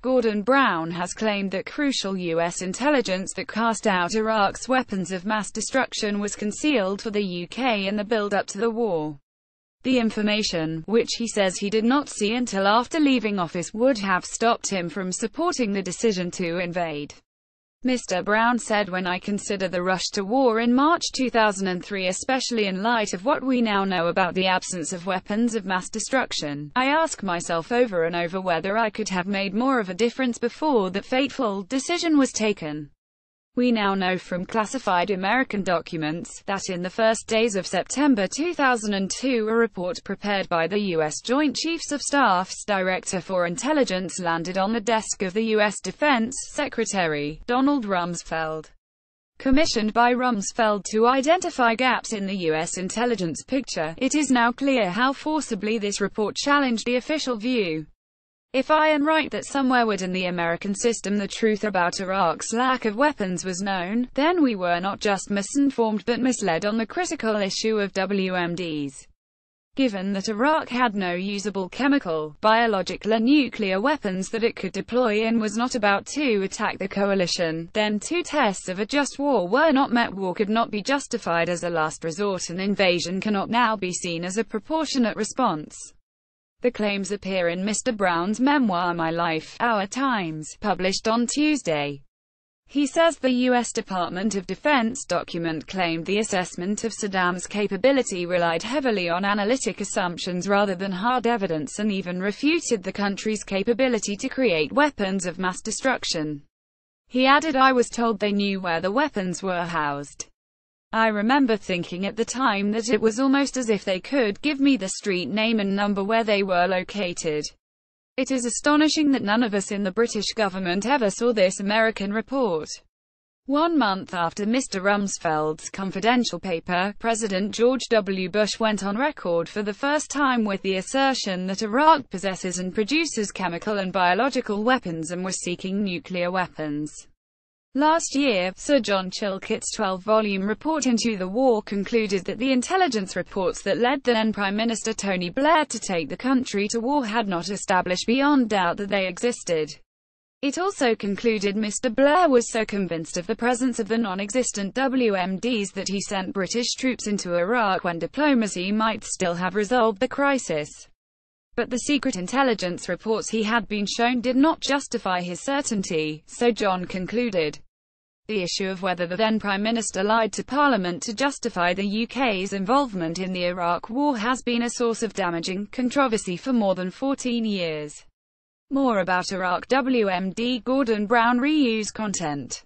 Gordon Brown has claimed that crucial U.S. intelligence that cast out Iraq's weapons of mass destruction was concealed for the UK in the build-up to the war. The information, which he says he did not see until after leaving office, would have stopped him from supporting the decision to invade. Mr. Brown said, "When I consider the rush to war in March 2003, especially in light of what we now know about the absence of weapons of mass destruction, I ask myself over and over whether I could have made more of a difference before that fateful decision was taken." We now know from classified American documents that in the first days of September 2002, a report prepared by the U.S. Joint Chiefs of Staff's Director for Intelligence landed on the desk of the U.S. Defense Secretary, Donald Rumsfeld. Commissioned by Rumsfeld to identify gaps in the U.S. intelligence picture, it is now clear how forcibly this report challenged the official view. If I am right that somewhere within the American system the truth about Iraq's lack of weapons was known, then we were not just misinformed but misled on the critical issue of WMDs. Given that Iraq had no usable chemical, biological or nuclear weapons that it could deploy and was not about to attack the coalition, then two tests of a just war were not met. War could not be justified as a last resort, and invasion cannot now be seen as a proportionate response. The claims appear in Mr. Brown's memoir My Life, Our Times, published on Tuesday. He says the U.S. Department of Defense document claimed the assessment of Saddam's capability relied heavily on analytic assumptions rather than hard evidence, and even refuted the country's capability to create weapons of mass destruction. He added, "I was told they knew where the weapons were housed. I remember thinking at the time that it was almost as if they could give me the street name and number where they were located. It is astonishing that none of us in the British government ever saw this American report." 1 month after Mr. Rumsfeld's confidential paper, President George W. Bush went on record for the first time with the assertion that Iraq possesses and produces chemical and biological weapons and was seeking nuclear weapons. Last year, Sir John Chilcott's 12-volume report into the war concluded that the intelligence reports that led then Prime Minister Tony Blair to take the country to war had not established beyond doubt that they existed. It also concluded Mr. Blair was so convinced of the presence of the non-existent WMDs that he sent British troops into Iraq when diplomacy might still have resolved the crisis. But the secret intelligence reports he had been shown did not justify his certainty, so John concluded. The issue of whether the then Prime Minister lied to Parliament to justify the UK's involvement in the Iraq War has been a source of damaging controversy for more than 14 years. More about Iraq WMD Gordon Brown reuse content.